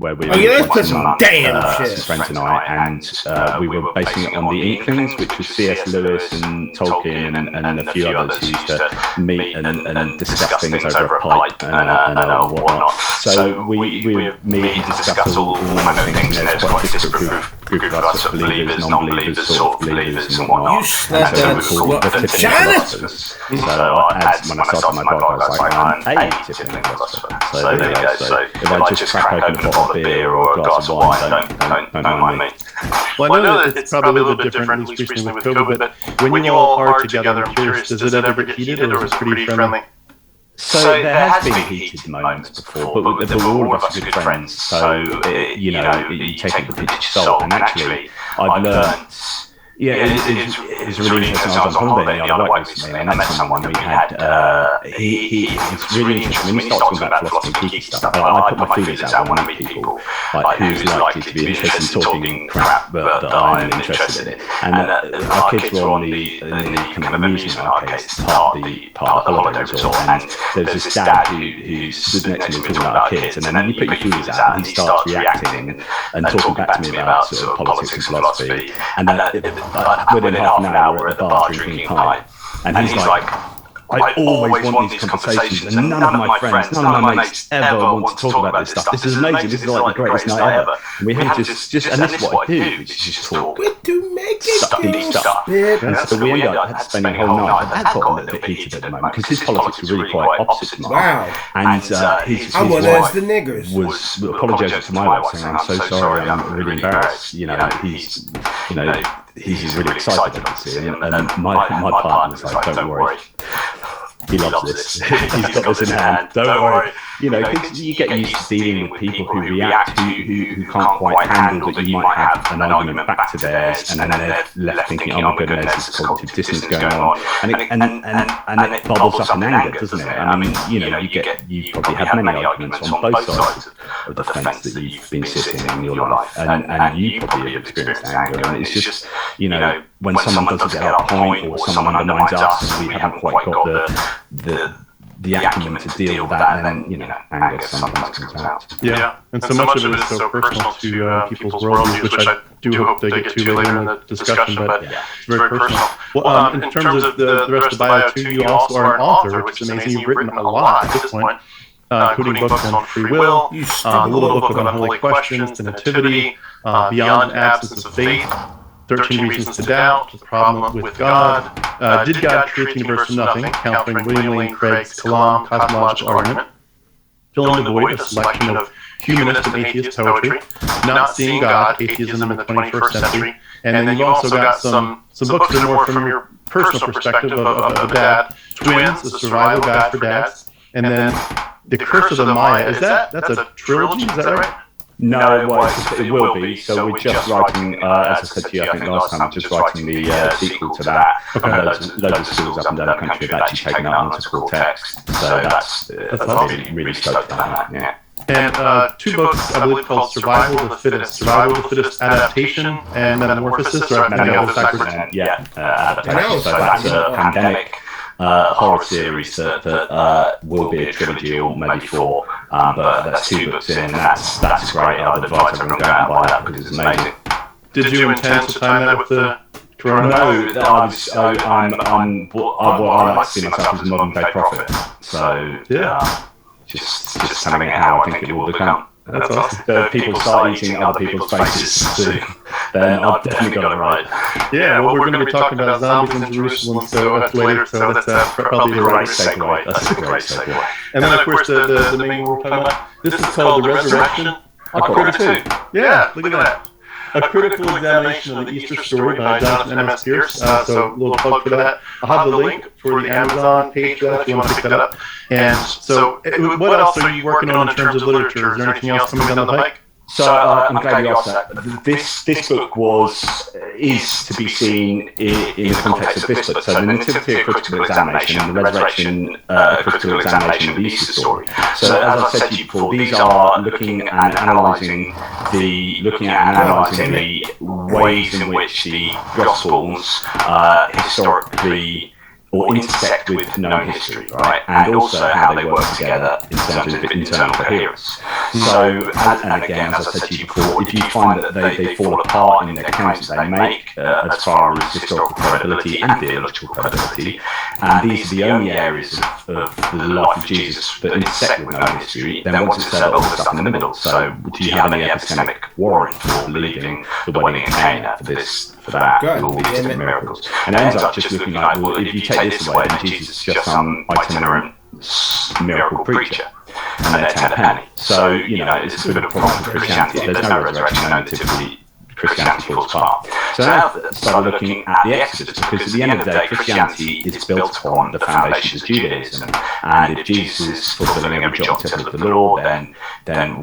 where we were once a month, some friends and I, and we were basing it on the Inklings, which was C.S. Lewis and Tolkien and a few others who used to meet and discuss things over a pipe and whatnot. So we meet and discuss all manner of things, and there's quite a disparate group of us, sort of believers, non-believers, sort of believers and whatnot. And so we were called the Tipping Philosophers. So when I started my blog, I was like, I'm a Tipping Philosopher. So there you go. So if I just crack open a bottle of beer or a glass of wine, don't mind me. Well, I know that it's probably a little bit different, at least recently with COVID, but when you all are together, I'm curious, does it ever get heated, or is it pretty friendly? So there has been heated moments before, but all of us are good friends, so you take it with a pinch of salt. And actually, I've learned. It's really interesting. I was on holiday in the other week recently, and I met someone. We had it's really interesting when you start talking about philosophy and geeky stuff. I put my feelers out when I meet people, like who's likely to be interested in talking crap that I'm interested in. And our kids were in the kind of amusement arcades, part of the holiday resort, and there's this dad who stood next to me talking about our kids, and then you put your feelers out, and he starts reacting and talking back to me about sort of politics and philosophy, and within half an hour we're at the bar drinking pie, and he's like, I always want these conversations, and none of my friends, none of my mates ever want to talk about this stuff. This is amazing. This is like the greatest night ever. And we had just and this is what I do, which is just talk deep stuff. And so we ended up spending a whole night. But that got a little bit heated at the moment because his politics were really quite opposite to mine. Wow. And his wife the niggers was apologising to my wife, saying, "I'm so sorry. I'm really embarrassed. He's really excited, obviously." And my partner was like, "Don't worry. He loves this. He's got this in hand. Don't worry." Because you get used to dealing with people who react, who can't quite handle that you might have an argument back to theirs, and then they're left thinking, "Oh my goodness, there's cognitive dissonance going on," and it bubbles up in anger, doesn't it? I mean, you've probably had many arguments on both sides of the fence that you've been sitting in your life, and you probably have experienced anger, and it's just when someone doesn't get our point or someone undermines us, we haven't quite got the acumen to deal with that, and then anger sometimes comes out. Yeah, and so much of it is so personal to people's worldviews, which I do hope they get to later in the discussion, but it's very personal. Well, in terms of the rest of the bio too, you also are an author, which is amazing. You've written a lot at this point, including books on free will, a little book on unholy questions, the nativity, beyond absence of faith, 13 Reasons to Doubt, The Problem with God, Did God Create the Universe from Nothing, countering William Lane Craig's Kalam cosmological argument, Filling the Void, a selection of humanist and atheist poetry, Not Seeing God, Atheism in the 21st Century, and then you've also got some books that are more from your personal perspective of dad, Twins, The Survival Guide for Dads, and then The Curse of the Maya. That's a trilogy, is that right? No, it will be. So we're just writing, as I said to you, I think last time, we're just writing the sequel to that. Loads of schools up and down the country have actually taken up multiple text. So that's really stoked about that, yeah. And 2 books, I believe, called Survival of the Fittest, Adaptation, and Metamorphosis, or Metamorphosis, Adaptation. So that's a pandemic horror series that will be a trilogy or maybe 4, but that's 2 books in, and that's great. I'd advise everyone to go out and buy that because it's amazing. Did you intend to time that with the coronavirus? No, I like to see myself as a modern day prophet. So just telling it how I think it will become. That's awesome. People start eating other people's faces soon, then I've definitely got it right. Yeah, well, we're going to be talking about zombies in Jerusalem later, so that's probably the right segue. That's a great segue. And then, of course, the main one we're talking about, this is called The Resurrection. I call it too. Yeah, look at that. A critical examination of the Easter story by Jonathan M.S. Pierce. So a little plug for that. I'll have the link for the Amazon page for that if you want to pick that up. And so, what else are you working on in terms of literature? Is there anything else coming down the pike? So I'm glad you asked that. This book is to be seen in the context of this book. So the Nativity, a critical examination, and the Resurrection, a critical examination of the Easter story. So as I've said to you before, these are looking at analysing the ways in which the Gospels historically or intersect with known history, right? And also how they work together in terms of internal coherence. So, and again, as I said to you before, if you find that they fall apart in the accounts that they make as far as historical credibility and theological credibility, and these are the only areas of the life of Jesus that intersect with known history, then once it's said all the stuff in the middle. So, do you have any epistemic warrant for believing the wedding in Cana, for that, for all these different miracles? And it ends up just looking like, well, if you take this away, then Jesus is just some itinerant miracle preacher, and they're 10 a penny. So, it's a bit of a problem for Christianity. There's no resurrection known, typically Christianity falls apart. So now I started looking at the Exodus, because at the end of the day, Christianity is built on the foundations of Judaism. And if Jesus is fulfilling every jot and tittle of the law, then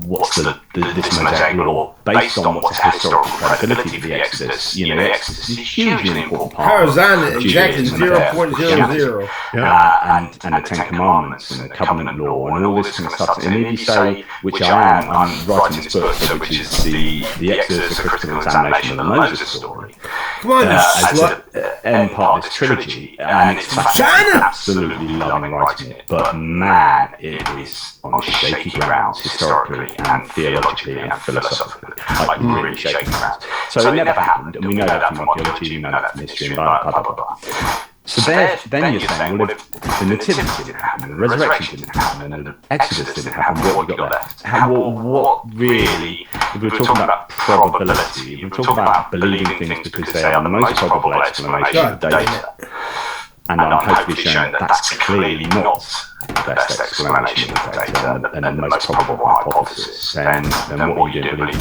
what's this Mosaic law based on? What's the historical credibility of the Exodus? The Exodus is a hugely important part of Judaism, 0.00. And the Ten Commandments and the covenant law and all this kind of stuff. And if you say, which I am, I'm writing this book, which is the Exodus, the critical examination of the Moses story. Come on, as the end part of this trilogy, and it's absolutely loving writing it. But man, it is on shaky grounds historically and theologically and philosophically, like really shaky grounds. So it never happened, and we know that from archaeology, we know that from history, and blah blah blah blah. So then you're saying, well, if the Nativity didn't happen, the resurrection didn't happen, and the Exodus didn't happen, what have we got left? What really, if we're talking about probability, if we're talking about believing things because they are the most probable explanation of data, and I'm hopefully showing that that's clearly not the best explanation of the data and the most probable hypothesis, then what are you doing believing?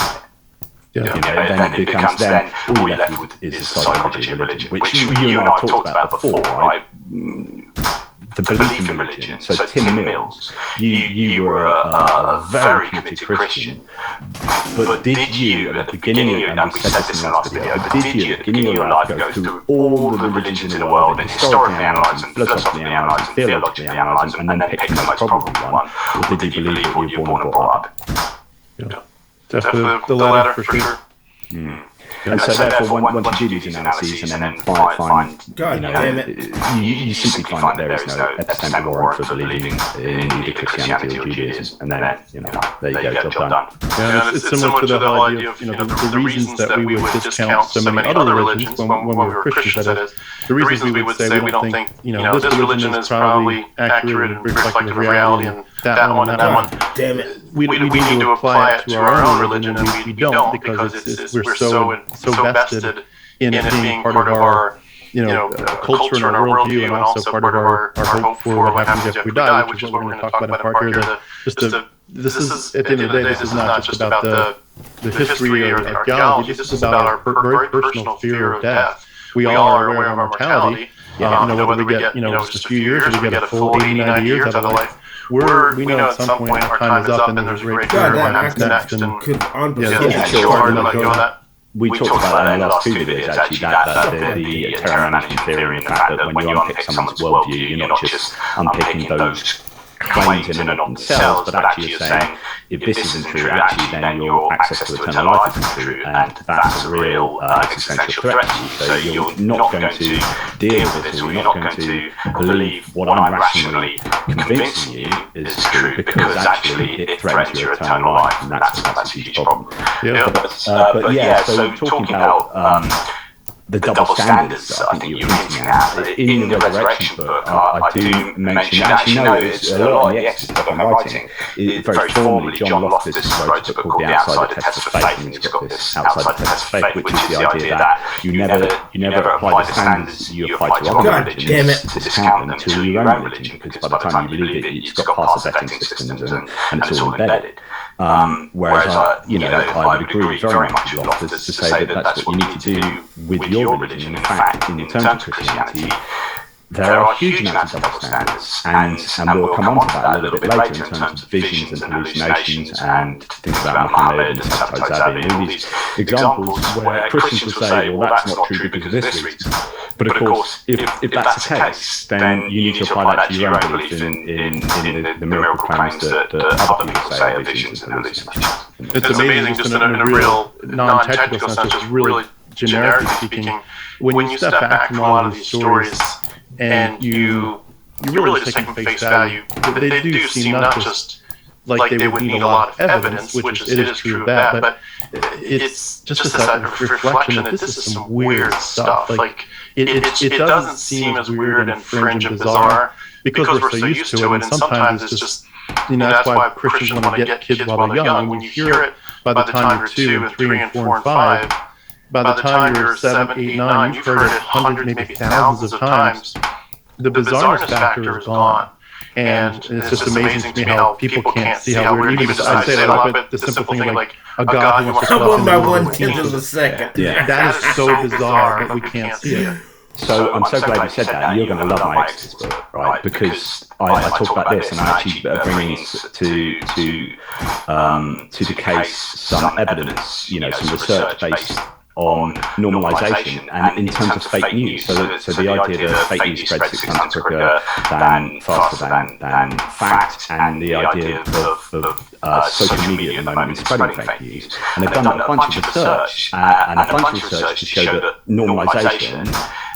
Then it becomes, then all you're left with is a psychology of religion, which you and I have talked about before, right? The belief in religion. So Tim Mills, you were a very committed Christian, but did you, at the beginning of, and we said this in the last video, but did you, at the beginning of your life, go through all the religions in the world and historically analyse them, philosophically analyse them, theologically analyse them, and then pick the most probable one, or did you believe that you were born and brought up? Definitely the latter, for sure. And so therefore, once you do these analyses and then find you simply find that there is no epistemic warrant for believing in either Christianity or Judaism, and then there you go, job done. Yeah, it's similar to the whole idea of the reasons that we would discount so many other religions when we were Christians. That is, the reasons we would say we don't think this religion is probably accurate and reflective of reality, and that one and that one. Damn it. We need to apply it to our own religion, and we don't, because we're so vested in it being part of our culture and our worldview, and also part of our hope for what happens after we die, which is what we're going to talk about in part here. This is, at the end of the day, this is not just about the history or the archaeology. This is about our very personal fear of death. We all are aware of our mortality. Whether we get just a few years or we get a full 80, 90 years out of life, we know at some point our time is up, and there's a great fear of what happens next. And it's so hard to let go of that. We talked about that in the last two videos, actually, that the terror management theory, and the fact that when you unpick someone's worldview, you're not just unpicking those claims in and of themselves, but actually you're saying, if this isn't true, actually then your access to eternal life isn't true, and that's a real existential threat to you. So you're not going to deal with this, or you're not going to believe what I'm rationally convincing you is true, because actually it threatens your eternal life, and that's a huge problem. So talking about the double standards that I think you're hinting at in the Resurrection book, I do mention, actually no, it's a lot in the Exodus book I'm writing. Very formally, John Loftus wrote a book called The Outside the Test of Faith, and he's got this Outside the Test of Faith, which is the idea that you never apply the standards you apply to other religions, discount them to your own religion, because by the time you believe it, it's got past the vetting systems and it's all embedded. Whereas I would agree very much with Loftus to say that that's what you need to do with your religion. In fact, in terms of Christianity, there are huge amounts of double standards, and we'll come on to that a little bit later in terms of visions and hallucinations and things about Muhammad and Sabbatai Zabi and all these examples where Christians will say, well, that's not true because of this reason. But of course, if that's the case, then you need to apply that to your own belief in the miracle claims that other people say are visions and hallucinations. It's amazing, just in a real non-technical sense, just really generically speaking, when you step back from a lot of these stories and you really just take them face value, they do seem not just like they would need a lot of evidence, which it is true of that, but it's just this reflection that this is some weird stuff. Like, it doesn't seem as weird and fringe and bizarre because we're so used to it, and sometimes it's just, that's why Christians want to get kids while they're young. And when you hear it by the time you're 2 and 3 and 4 and 5, by the time you're 7, 8, 9, you've heard it hundreds, maybe thousands of times. The bizarreness factor is gone. And it's just amazing to me how people can't see how weird, even I say that, but the simple thing like a God who wants to one by 1/10 of a second. Yeah, that is so bizarre that we can't see it. So I'm so glad you said that. You're going to love my Exodus book, right? Because I talk about this, and I actually bring to the case some evidence, some research based on normalization and in terms of fake news. So the idea that fake news spreads 6 times quicker faster than fact, and the idea of social media at the moment is spreading fake news. And they've done a bunch of research and a bunch of research to show that normalization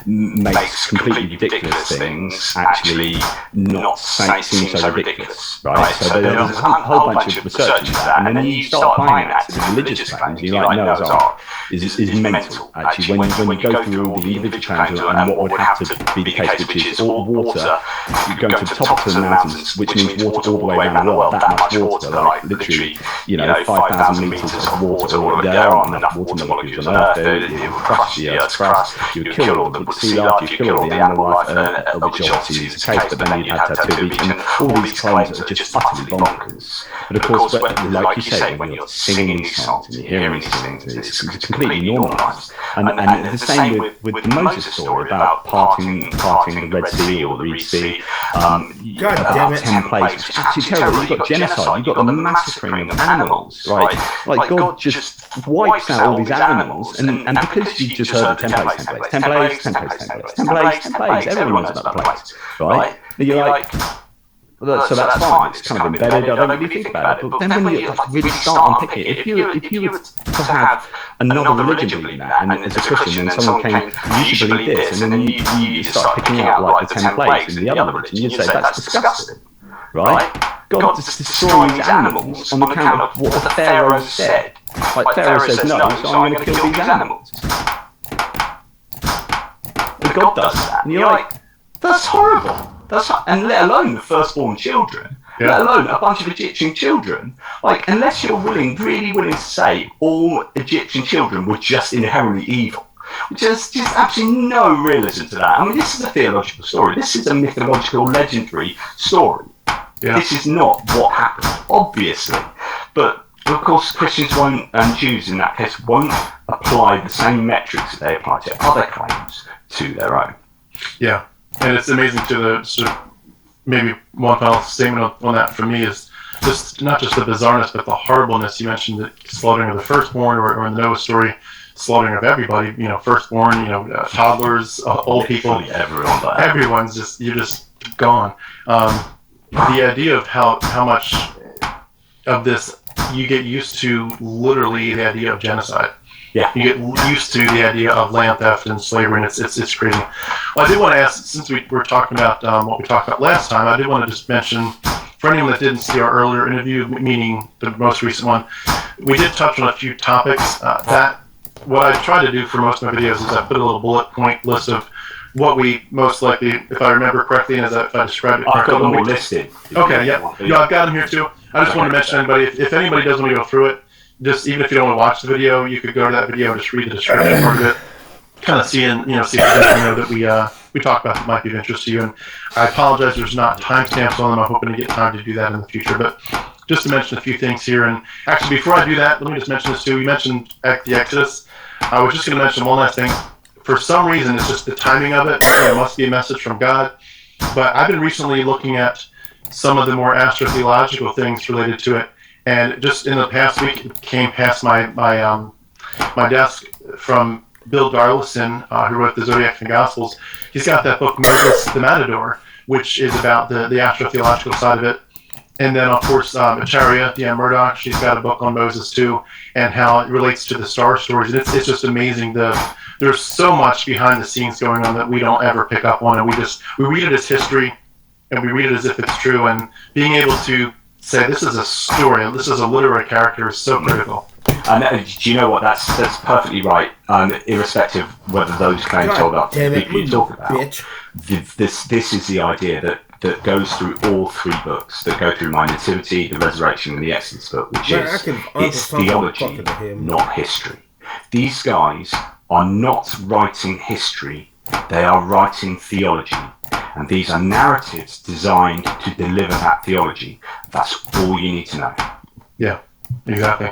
makes completely ridiculous things actually not seem so ridiculous, right? So there's a whole bunch of research into that, and then you start applying that to the religious claims, and you're like, Noah's Ark is mental, actually. When you go through all the individual claims and what would have to be the case, which is all water, you go to the top of the mountains, which means water all the way around the world, that much water, like literally, 5,000 meters of water, or there aren't enough water molecules on Earth, it would crush the Earth's crust, you would kill all the sea life, you kill all the animal life, which obviously is the case, but then you'd have to have 2 of each, and all these claims are just utterly bonkers. But of course, like you say, when you're singing these songs and you're hearing these things, it's completely normalised. And the same with the Moses story about parting the Red Sea or the Reed Sea, about 10 plagues, which is absolutely terrible. You've got genocide, you've got the massacring of animals, right? Like God just wipes out all these animals, and because you just heard the 10 plagues, everyone's about the plagues, right? And you're like, so that's fine, it's kind of embedded, I don't really think about it. But then when you really start unpicking it, if you were to have another religion believing that, and as a Christian, and someone came, you should believe this, and then you start picking out like the 10 plagues in the other religion, you'd say that's disgusting, right? God just destroys animals on account of what the Pharaoh said. Like Pharaoh says no, so I'm going to kill these animals. And God does that, and you're like, that's horrible. And let alone the firstborn children, let alone a bunch of Egyptian children. Like, unless you're really willing to say all Egyptian children were just inherently evil, just absolutely no realism to that. I mean, this is a theological story. This is a mythological, legendary story. Yeah. This is not what happened, obviously. But of course, Christians won't, and Jews in that case, won't apply the same metrics that they apply to other claims to their own. Yeah. And it's amazing to the sort of, maybe one final statement on that for me is just not just the bizarreness, but the horribleness. You mentioned the slaughtering of the firstborn, or in the Noah story, slaughtering of everybody. Firstborn, toddlers, old people, everyone's just, you're just gone. The idea of how much of this you get used to, literally the idea of genocide. Yeah. You get used to the idea of land theft and slavery, and it's crazy. Well, I did want to ask, since we were talking about what we talked about last time, I did want to just mention, for anyone that didn't see our earlier interview, meaning the most recent one, we did touch on a few topics. That what I try to do for most of my videos is I put a little bullet point list of what we most likely, if I remember correctly, and if I described it correctly. I've got them all listed. Okay, yeah. I've got them here too. I just want to mention anybody, if anybody doesn't want to go through it, just even if you don't want to watch the video, you could go to that video and just read the description part of it, kind of see if there's anything that we talk about that might be of interest to you. And I apologize, there's not timestamps on them. I'm hoping to get time to do that in the future. But just to mention a few things here, and actually before I do that, let me just mention this too. You mentioned the Exodus. I was just going to mention one last thing. For some reason, it's just the timing of it. It must be a message from God. But I've been recently looking at some of the more astrotheological things related to it. And just in the past week, it came past my desk from Bill Darlison, who wrote the Zodiac and Gospels. He's got that book, Moses the Matador, which is about the astrotheological side of it. And then, of course, Acharya, Deanne Murdoch, she's got a book on Moses too, and how it relates to the star stories. And it's just amazing. There's so much behind the scenes going on that we don't ever pick up on, and we read it as history, and we read it as if it's true. And being able to say this is a story, this is a literary character, is so critical. And do you know what? That's perfectly right. Irrespective whether those claims hold up to the people you talk about. Bitch. This is the idea that goes through all three books, that go through my Nativity, the Resurrection, and the Exodus book, which is it's theology, not history. These guys are not writing history; they are writing theology, and these are narratives designed to deliver that theology. That's all you need to know. Yeah, exactly.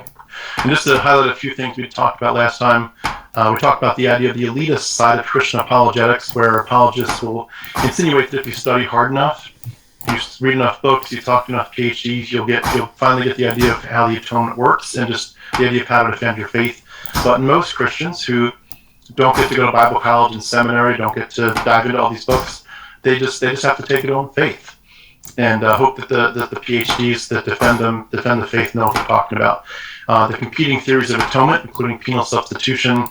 And just to highlight a few things we talked about last time, we talked about the idea of the elitist side of Christian apologetics, where apologists will insinuate that if you study hard enough, you read enough books, you talk to enough PhDs, you'll finally get the idea of how the atonement works and just the idea of how to defend your faith. But most Christians who don't get to go to Bible college and seminary, don't get to dive into all these books, they just have to take it on faith and hope that the PhDs that defend the faith know what they're talking about. The competing theories of atonement, including penal substitution.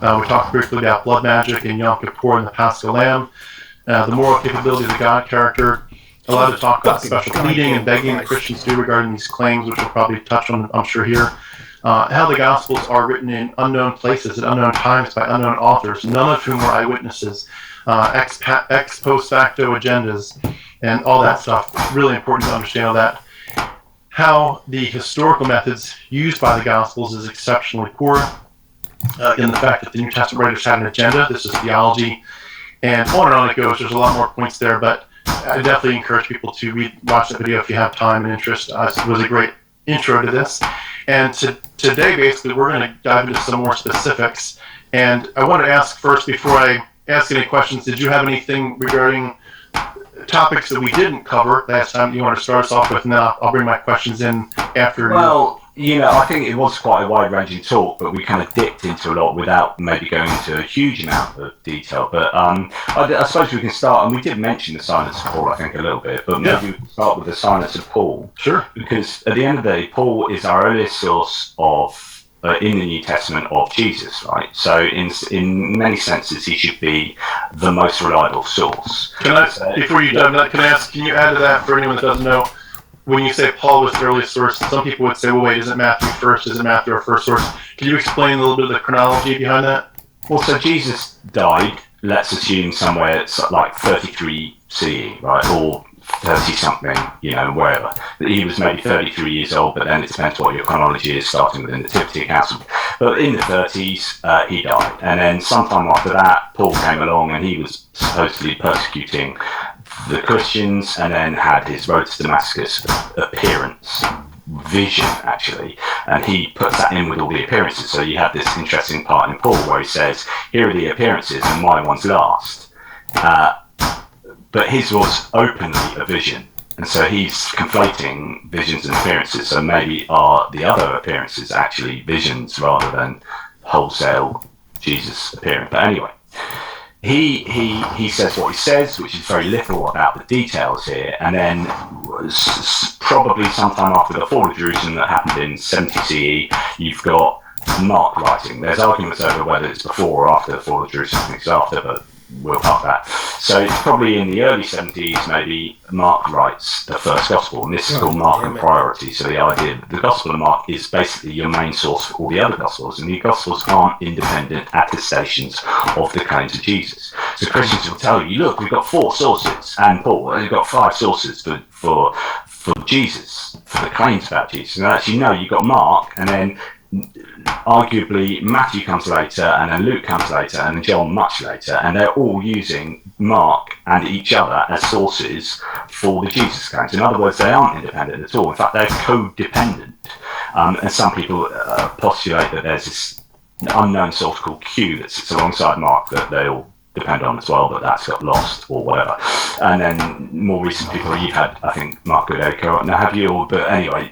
We talked briefly about blood magic and Yom Kippur and the Paschal Lamb. The moral capability of the God character. A lot of talk about special pleading and begging that Christians do regarding these claims, which we'll probably touch on, I'm sure, here. How the Gospels are written in unknown places at unknown times by unknown authors, none of whom are eyewitnesses. Ex post facto agendas, and all that stuff. Really important to understand all that. How the historical methods used by the Gospels is exceptionally poor. In the fact that the New Testament writers had an agenda. This is theology, and on it goes. There's a lot more points there, but I definitely encourage people to watch that video if you have time and interest. It was a great intro to this. And today, basically, we're going to dive into some more specifics. And I want to ask first, before I ask any questions, did you have anything regarding topics that we didn't cover last time that you want to start us off with? And then I'll bring my questions in after. Well, I think it was quite a wide-ranging talk, but we kind of dipped into a lot without maybe going into a huge amount of detail. But I suppose we can start, and we did mention the silence of Paul, I think, a little bit, but maybe we can start with the silence of Paul. Sure. Because at the end of the day, Paul is our earliest source of, in the New Testament, of Jesus, right? So in many senses, he should be the most reliable source. Before you dive in, can you add to that for anyone that doesn't know? When you say Paul was the earliest source, some people would say, well, wait, isn't Matthew first? Isn't Matthew our first source? Can you explain a little bit of the chronology behind that? Well, so Jesus died, let's assume somewhere it's like 33 CE, right? Or 30-something, wherever. He was maybe 33 years old, but then it depends what your chronology is, starting with the Nativity account. But in the 30s, he died. And then sometime after that, Paul came along, and he was supposedly persecuting the Christians, and then had his road to Damascus vision, actually, and he puts that in with all the appearances. So you have this interesting part in Paul where he says, here are the appearances and my one's last. But his was openly a vision, and so he's conflating visions and appearances. So maybe are the other appearances actually visions rather than wholesale Jesus appearing. But anyway, he says what he says, which is very little about the details here, and then probably sometime after the fall of Jerusalem that happened in 70 CE, you've got Mark writing. There's arguments over whether it's before or after the fall of Jerusalem. I think it's after, but we'll park that. So it's probably in the early 70s, maybe, Mark writes the first gospel, and this is called Mark and priority. So the idea that the Gospel of Mark is basically your main source for all the other gospels, and the gospels aren't independent attestations of the claims of Jesus. So Christians will tell you, look, we've got 4 sources, and Paul, we've got 5 sources for Jesus, for the claims about Jesus. And actually, no, you've got Mark, and then arguably Matthew comes later, and then Luke comes later, and then John much later, and they're all using Mark and each other as sources for the Jesus claims. In other words, they aren't independent at all. In fact, they're codependent. And some people postulate that there's this unknown source called Q that sits alongside Mark that they all depend on as well, but that's got lost or whatever. And then more recent people, you've had, I think, Mark Goodacre. Now, have you all? But anyway,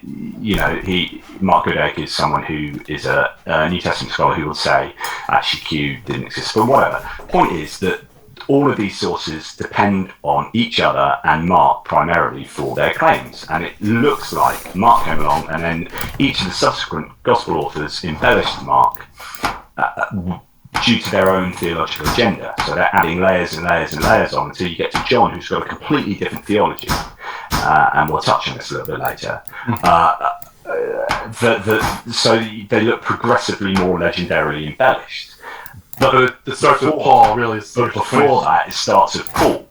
Mark Goodacre is someone who is a New Testament scholar who will say actually Q didn't exist, but whatever. Point is that all of these sources depend on each other and Mark primarily for their claims. And it looks like Mark came along and then each of the subsequent gospel authors embellished Mark due to their own theological agenda. So they're adding layers and layers and layers on until you get to John, who's got a completely different theology. And we'll touch on this a little bit later. So they look progressively more legendarily embellished. But it starts with Paul, really. But before that, it starts with Paul.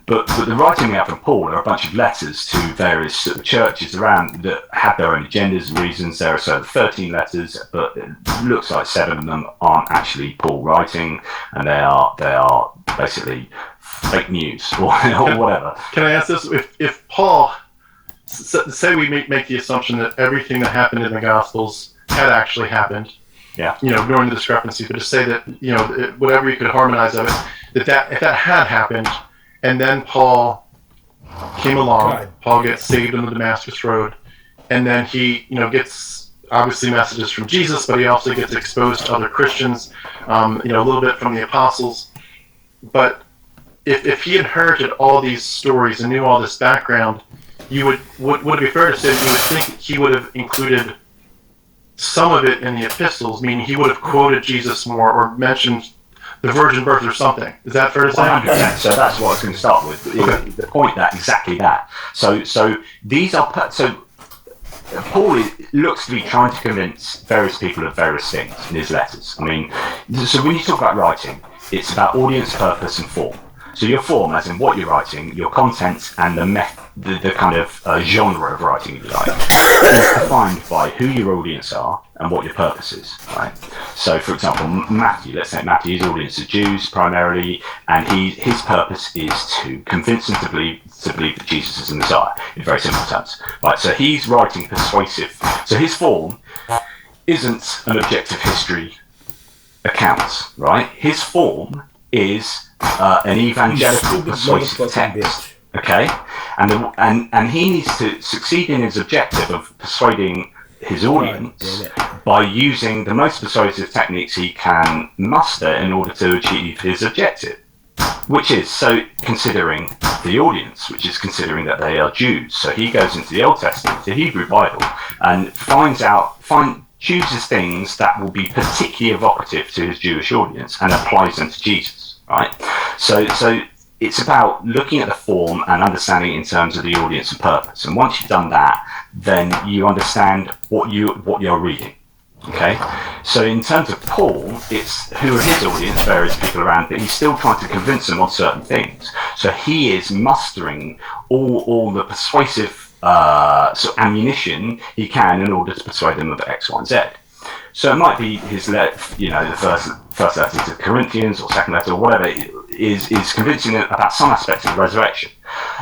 But the writing we have from Paul are a bunch of letters to various sort of churches around that have their own agendas and reasons. There are sort of 13 letters, but it looks like 7 of them aren't actually Paul writing, and they are basically fake news or whatever. Can I ask this? If Paul, say we make the assumption that everything that happened in the Gospels had actually happened, during the discrepancy, but to say that, whatever you could harmonize of it, that if that had happened, and then Paul came along, Paul gets saved on the Damascus Road, and then he, gets obviously messages from Jesus, but he also gets exposed to other Christians, a little bit from the apostles. But if he inherited all these stories and knew all this background, would it be fair to say that you would think he would have included some of it in the epistles, meaning he would have quoted Jesus more or mentioned the virgin birth or something? Is that fair to say? 100%. So that's what I was going to start with. Okay. The point that exactly that. So these are Paul looks to be trying to convince various people of various things in his letters. I mean, so when you talk about writing, it's about audience, purpose, and form. So your form, as in what you're writing, your content, and the kind of genre of writing, if you like, is defined by who your audience are and what your purpose is, right? So, for example, Matthew, let's say Matthew's audience are Jews primarily, and his purpose is to convince them to believe that Jesus is the Messiah, in very simple terms, right? So he's writing persuasive. So his form isn't an objective history account, right? His form is an evangelical persuasive text, okay, and he needs to succeed in his objective of persuading his audience by using the most persuasive techniques he can muster in order to achieve his objective, which is considering the audience, which is considering that they are Jews. So he goes into the Old Testament, the Hebrew Bible, and chooses things that will be particularly evocative to his Jewish audience and applies them to Jesus. Right, so it's about looking at the form and understanding it in terms of the audience and purpose. And once you've done that, then you understand what you're reading. Okay, so in terms of Paul, it's who are his audience, various people around, but he's still trying to convince them on certain things. So he is mustering all the persuasive sort of ammunition he can in order to persuade them of X, Y, and Z. So it might be his the first letter to Corinthians or second letter or whatever is convincing them about some aspect of the resurrection.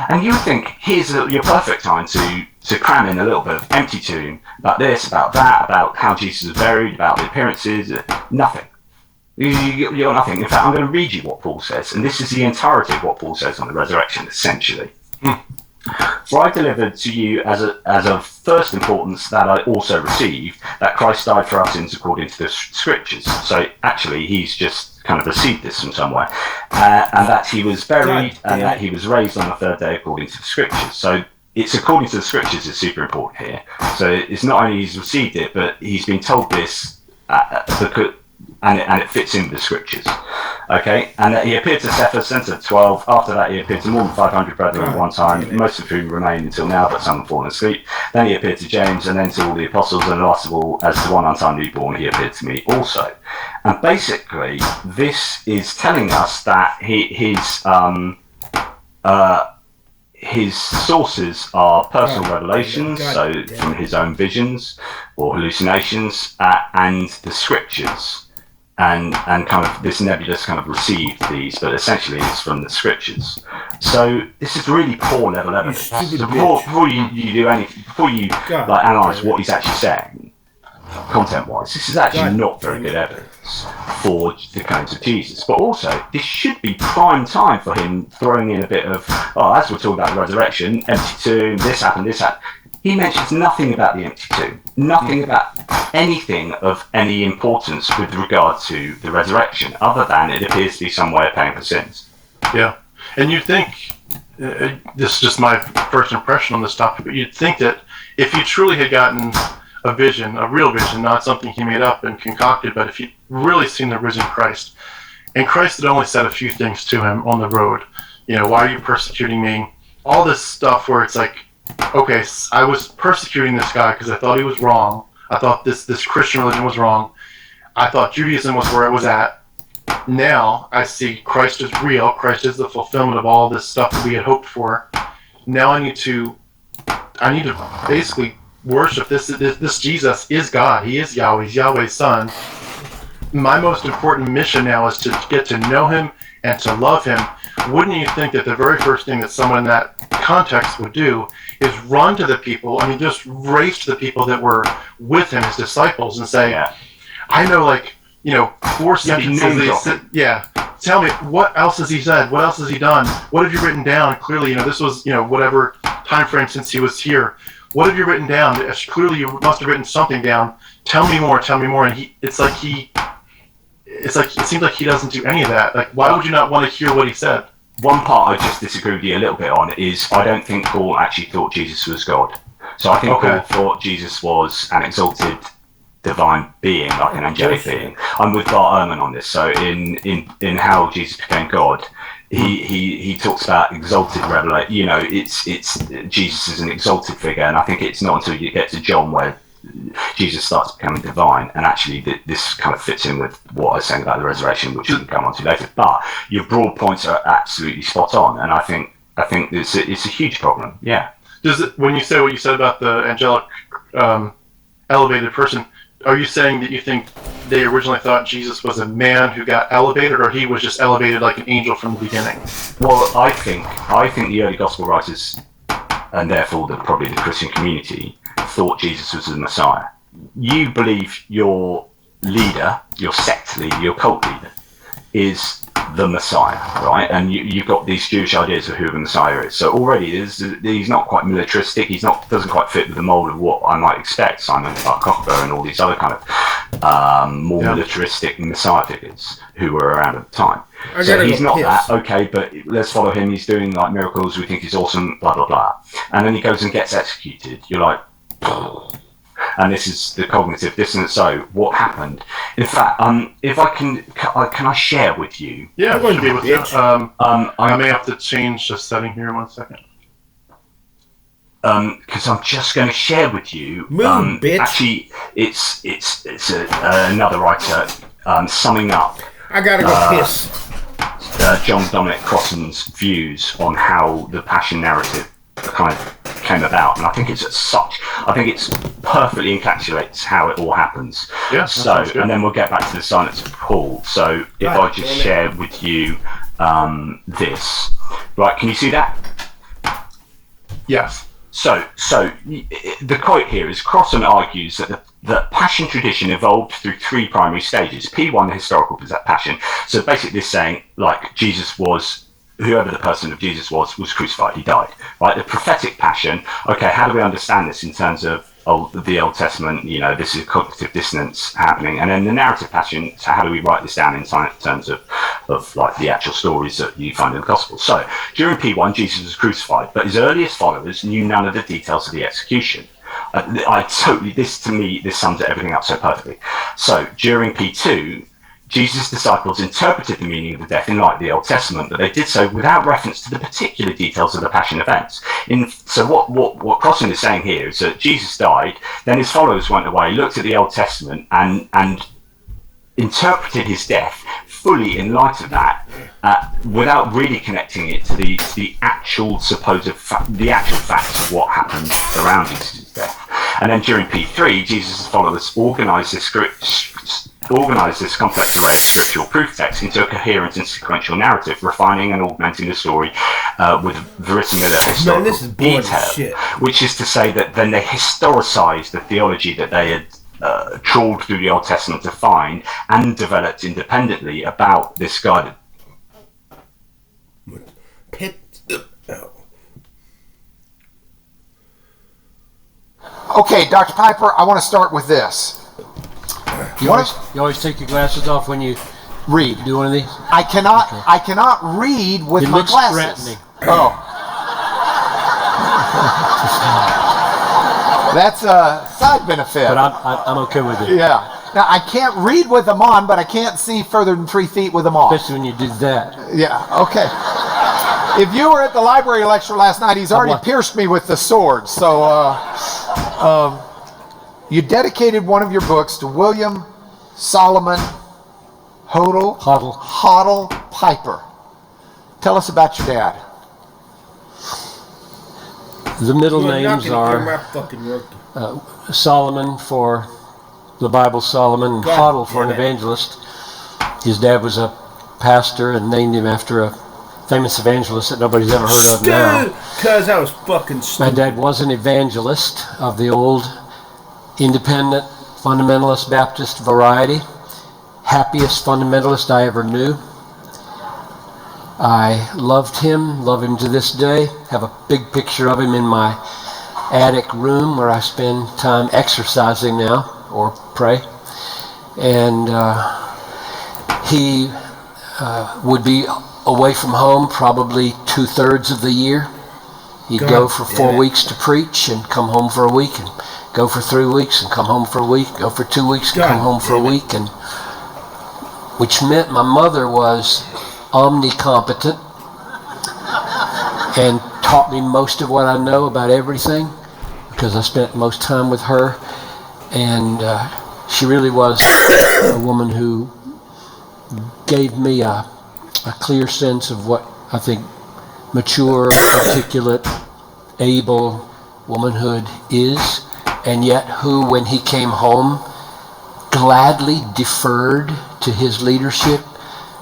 And you would think, here's your perfect time to cram in a little bit of empty tomb about this, about that, about how Jesus was buried, about the appearances. Nothing. You got nothing. In fact, I'm going to read you what Paul says, and this is the entirety of what Paul says on the resurrection, essentially. For I delivered to you as of first importance that I also received, that Christ died for our sins according to the Scriptures. So actually, he's just kind of received this from somewhere, and that he was buried and that he was raised on the third day according to the Scriptures. So it's according to the Scriptures is super important here. So it's not only he's received it, but he's been told this and it fits in with the Scriptures. Okay, and that he appeared to Cephas, then to 12. After that, he appeared to more than 500 brethren at one time, most of whom remain until now, but some have fallen asleep. Then he appeared to James, and then to all the apostles, and last of all, as to one untimely born, he appeared to me also. And basically, this is telling us that his sources are personal revelations, so from his own visions or hallucinations, and the Scriptures. And kind of this nebulous kind of received these, but essentially it's from the Scriptures. So this is really poor level evidence. So before you do anything, before you analyse what he's actually saying, content-wise, this is actually not very good evidence for the claims of Jesus. But also, this should be prime time for him throwing in a bit of, as we're talking about the resurrection, empty tomb, this happened. he mentions nothing about the empty tomb, nothing about anything of any importance with regard to the resurrection, other than it appears to be some way of paying for sins. Yeah, and you'd think, this is just my first impression on this topic, but you'd think that if he truly had gotten a vision, a real vision, not something he made up and concocted, but if he'd really seen the risen Christ, and Christ had only said a few things to him on the road, why are you persecuting me? All this stuff where it's like, okay, I was persecuting this guy because I thought he was wrong. I thought this Christian religion was wrong. I thought Judaism was where it was at. Now I see Christ is real. Christ is the fulfillment of all this stuff that we had hoped for. Now I need to basically worship this Jesus is God. He is Yahweh. He's Yahweh's son. My most important mission now is to get to know him and to love him. Wouldn't you think that the very first thing that someone in that context would do is run to the people, just race to the people that were with him, his disciples, and say, I know 4 sentences. Tell me, what else has he said? What else has he done? What have you written down? Clearly, this was, whatever time frame since he was here. What have you written down? Clearly, you must have written something down. Tell me more. And it seems like he doesn't do any of that. Like, why would you not want to hear what he said? One part I just disagree with you a little bit on is I don't think Paul actually thought Jesus was God. So I think Paul thought Jesus was an exalted divine being, like an angelic being. I'm with Bart Ehrman on this. So in how Jesus became God, he talks about exalted revelation. It's Jesus is an exalted figure, and I think it's not until you get to John where Jesus starts becoming divine, and actually this kind of fits in with what I was saying about the resurrection, which we can come on to later. But your broad points are absolutely spot on, and I think it's a huge problem. Yeah. When you say what you said about the angelic elevated person, are you saying that you think they originally thought Jesus was a man who got elevated, or he was just elevated like an angel from the beginning? Well, I think the early gospel writers, and therefore probably the Christian community, thought Jesus was the Messiah. You believe your leader, your sect leader, your cult leader, is the Messiah, right? And you've got these Jewish ideas of who the Messiah is. So already he's not quite militaristic. Doesn't quite fit with the mold of what I might expect. Simon Bar-Kokhba and all these other kind of more militaristic Messiah figures who were around at the time. So he's not that, okay, but let's follow him. He's doing like miracles. We think he's awesome, blah, blah, blah. And then he goes and gets executed. You're like, and this is the cognitive dissonance. So what happened? In fact, if I can I share with you? Yeah, I'm going to be with you. I may have to change the setting here in 1 second. Because I'm just going to share with you. Bitch. Actually, it's another writer summing up. I gotta go piss. John Dominic Crossan's views on how the Passion narrative kind of came about, and I think it perfectly encapsulates how it all happens. Yeah. So, and then we'll get back to the silence of Paul. So, if I just share with you this, right? Can you see that? Yes. So the quote here is Crossan argues that the Passion tradition evolved through 3 primary stages. P1, the historical Passion. So basically, this saying like Jesus was. Whoever the person of Jesus was crucified, he died, right? The prophetic Passion, okay, how do we understand this in terms of the Old Testament, this is cognitive dissonance happening, and then the narrative Passion, so how do we write this down in terms of like the actual stories that you find in the Gospels? So, during P1, Jesus was crucified, but his earliest followers knew none of the details of the execution. This sums everything up so perfectly. So, during P2, Jesus' disciples interpreted the meaning of the death in light of the Old Testament, but they did so without reference to the particular details of the Passion events. So what Crossan is saying here is that Jesus died, then his followers went away, looked at the Old Testament, and interpreted his death fully in light of that, without really connecting it to the actual facts of what happened around Jesus' death. And then during P3, Jesus' followers organised this complex array of scriptural proof texts into a coherent and sequential narrative, refining and augmenting the story with verisimilitude historical detail, which is to say that then they historicised the theology that they had trawled through the Old Testament to find and developed independently about this guided. Okay, Dr. Piper, I want to start with this. You always take your glasses off when you read. Do one of these? I cannot read with my glasses. Threatening. Oh. That's a side benefit. But I'm okay with it. Yeah. Now, I can't read with them on, but I can't see further than 3 feet with them off. Especially when you do that. Yeah, okay. If you were at the library lecture last night, he's already pierced me with the sword. So, you dedicated one of your books to William Solomon Hoddle Piper. Tell us about your dad. The middle names are Solomon for the Bible, Solomon, and Hoddle for an evangelist. His dad was a pastor and named him after a famous evangelist that nobody's ever heard of now. Because I was fucking stupid. My dad was an evangelist of the old independent fundamentalist Baptist variety. Happiest fundamentalist I ever knew. I love him to this day. Have a big picture of him in my attic room where I spend time exercising now or pray. And he would be away from home probably 2/3 of the year. He'd go for 4 weeks to preach and come home for a week, and go for 3 weeks and come home for a week, go for 2 weeks and come home for a week, and which meant my mother was omnicompetent and taught me most of what I know about everything because I spent most time with her. And she really was a woman who gave me a clear sense of what I think mature, articulate, able womanhood is, and yet who, when he came home, gladly deferred to his leadership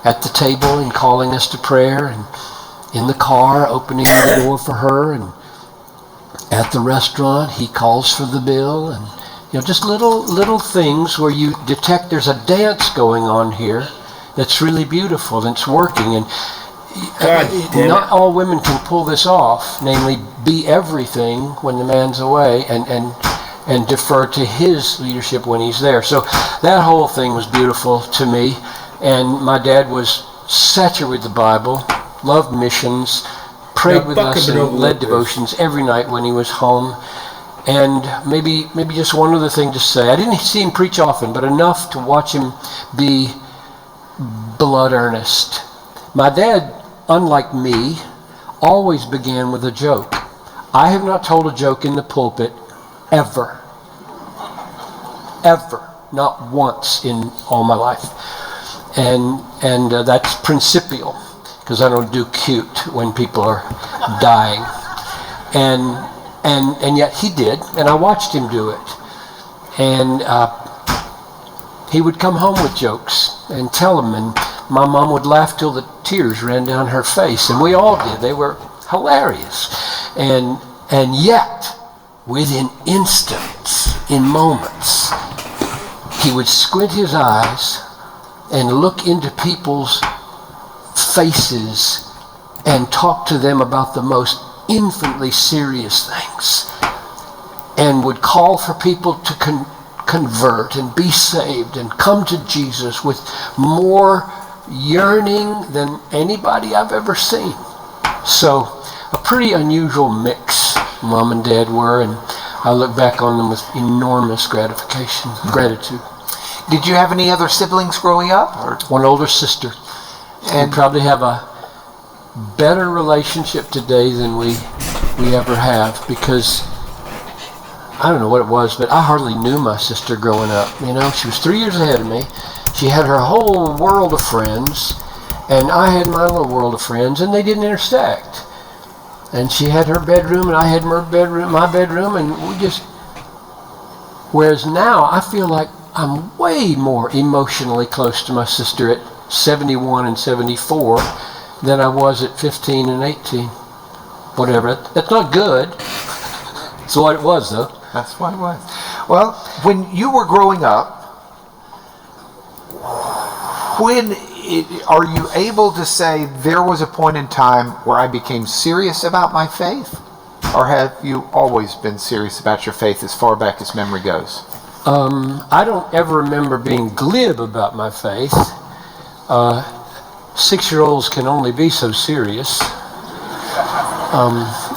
at the table and calling us to prayer, and in the car opening the door for her, and at the restaurant he calls for the bill, and just little things where you detect there's a dance going on here that's really beautiful and it's working. And not all women can pull this off, namely be everything when the man's away and defer to his leadership when he's there. So that whole thing was beautiful to me. And my dad was saturated with the Bible, loved missions, prayed with us and led devotions every night when he was home. And maybe just one other thing to say. I didn't see him preach often, but enough to watch him be blood earnest. My dad, unlike me, always began with a joke. I have not told a joke in the pulpit ever. Ever. Not once in all my life. And that's principial, because I don't do cute when people are dying. And yet he did, and I watched him do it. And he would come home with jokes and tell them, and my mom would laugh till the tears ran down her face, and we all did. They were hilarious. And yet, within instants, in moments, he would squint his eyes and look into people's faces and talk to them about the most infinitely serious things, and would call for people to convert and be saved and come to Jesus with more yearning than anybody I've ever seen. So a pretty unusual mix Mom and Dad were, and I look back on them with enormous gratitude. Did you have any other siblings growing up? Or? One older sister. And we probably have a better relationship today than we ever have, because I don't know what it was, but I hardly knew my sister growing up. She was 3 years ahead of me. She had her whole world of friends, and I had my little world of friends, and they didn't intersect. And she had her bedroom, and I had my bedroom, and we just... Whereas now, I feel like I'm way more emotionally close to my sister at 71 and 74 than I was at 15 and 18. Whatever. That's not good. That's what it was, though. That's what it was. Well, when you were growing up, are you able to say there was a point in time where I became serious about my faith? or have you always been serious about your faith as far back as memory goes? I don't ever remember being glib about my faith. 6-year-olds can only be so serious.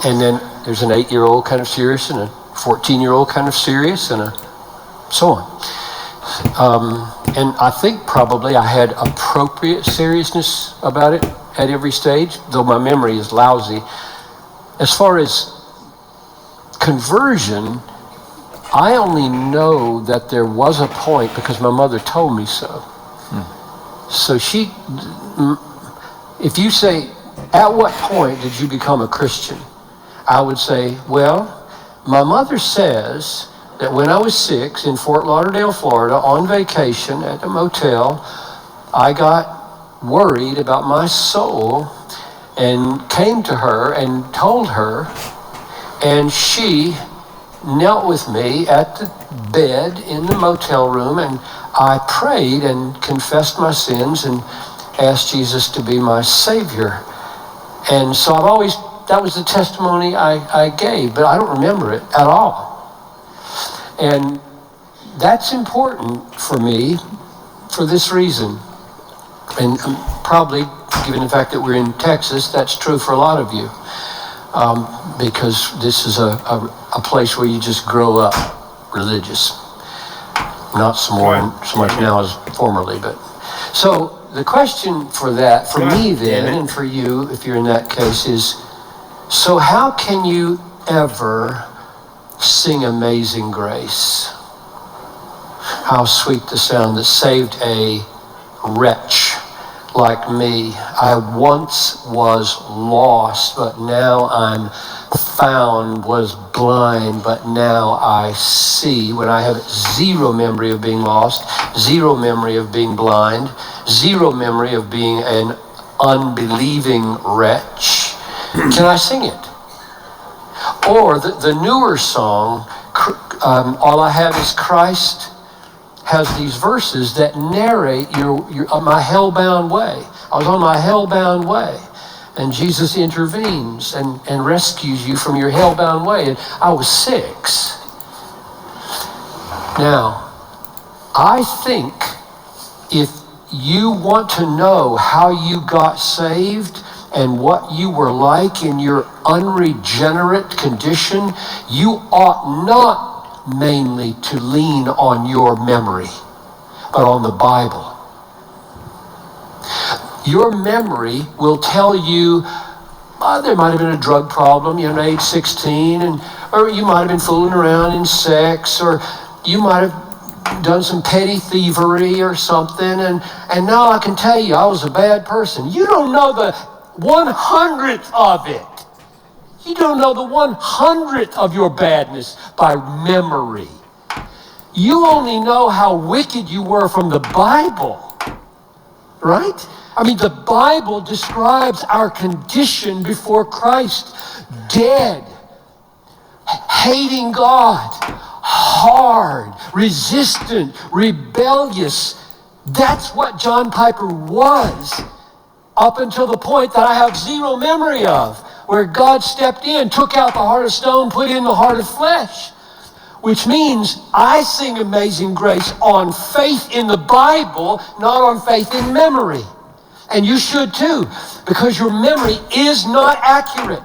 And then there's an 8-year-old kind of serious, and a 14-year-old kind of serious, and so on. And I think probably I had appropriate seriousness about it at every stage, though my memory is lousy. As far as conversion, I only know that there was a point because my mother told me so. So if you say, at what point did you become a Christian? I would say, well, my mother says that when I was 6 in Fort Lauderdale, Florida, on vacation at a motel, I got worried about my soul and came to her and told her, and she knelt with me at the bed in the motel room, and I prayed and confessed my sins and asked Jesus to be my Savior. And so that was the testimony I gave, but I don't remember it at all. And that's important for me for this reason. And probably, given the fact that we're in Texas, that's true for a lot of you. Because this is a place where you just grow up religious. Not so much now as formerly, but. So the question for me then, and for you, if you're in that case, is, so how can you ever sing Amazing Grace? How sweet the sound that saved a wretch like me. I once was lost, but now I'm found, was blind, but now I see. When I have zero memory of being lost, zero memory of being blind, zero memory of being an unbelieving wretch, can I sing it? Or the newer song, All I Have Is Christ, has these verses that narrate my hell-bound way. I was on my hell-bound way, and Jesus intervenes and rescues you from your hell-bound way. And I was 6. Now, I think if you want to know how you got saved and what you were like in your unregenerate condition, you ought not mainly to lean on your memory, but on the Bible. Your memory will tell you, there might have been a drug problem, at age 16, or you might have been fooling around in sex, or you might have done some petty thievery or something, and now I can tell you I was a bad person. You don't know the 100th of it. You don't know the 100th of your badness by memory. You only know how wicked you were from the Bible, right? I mean, the Bible describes our condition before Christ: dead, hating God, hard, resistant, rebellious. That's what John Piper was, up until the point that I have zero memory of, where God stepped in, took out the heart of stone, put in the heart of flesh. Which means I sing Amazing Grace on faith in the Bible, not on faith in memory. And you should too, because your memory is not accurate.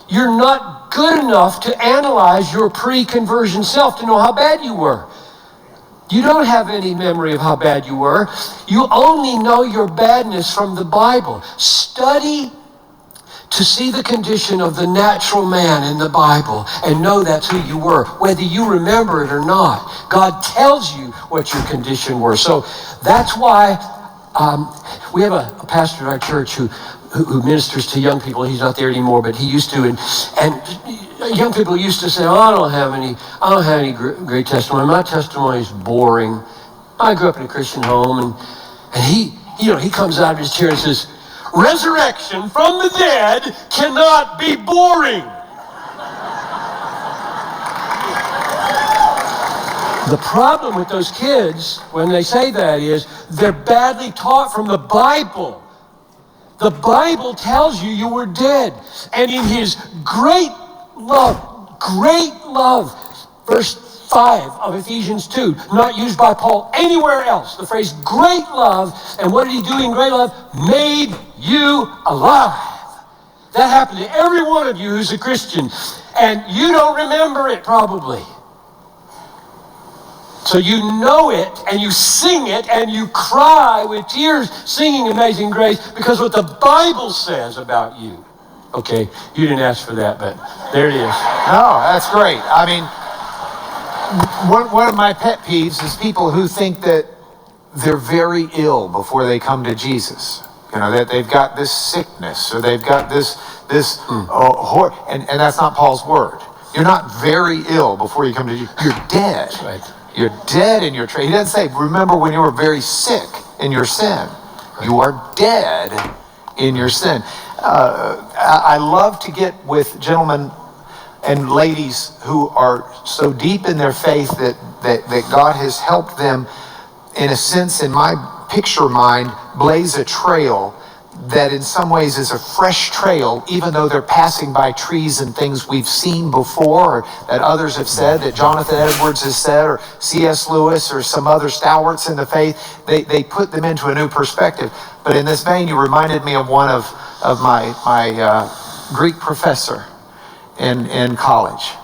You're not good enough to analyze your pre-conversion self to know how bad you were. You don't have any memory of how bad you were. You only know your badness from the Bible. Study to see the condition of the natural man in the Bible and know that's who you were, whether you remember it or not. God tells you what your condition were. So that's why we have a pastor at our church who ministers to young people. He's not there anymore, but he used to. And young people used to say, I don't have any great testimony. My testimony is boring. I grew up in a Christian home, and he comes out of his chair and says, resurrection from the dead cannot be boring. The problem with those kids when they say that is they're badly taught from the Bible. The Bible tells you were dead. And in his great love, great love. Verse 5 of Ephesians 2, not used by Paul anywhere else. The phrase great love, and what did he do in great love? Made you alive. That happened to every one of you who's a Christian, and you don't remember it probably. So you know it, and you sing it, and you cry with tears singing Amazing Grace because what the Bible says about you. Okay, you didn't ask for that, but there it is. No, that's great. I mean, one of my pet peeves is people who think that they're very ill before they come to Jesus. You know, that they've got this sickness, or they've got this and that's not Paul's word. You're not very ill before you come to Jesus. You're dead. Right. You're dead in your trade. He doesn't say, remember when you were very sick in your sin. You are dead in your sin. I love to get with gentlemen and ladies who are so deep in their faith that God has helped them, in a sense, in my picture mind, blaze a trail that in some ways is a fresh trail, even though they're passing by trees and things we've seen before, or that others have said, that Jonathan Edwards has said, or C.S. Lewis, or some other stalwarts in the faith. They put them into a new perspective. But in this vein, you reminded me of one of my Greek professor in college.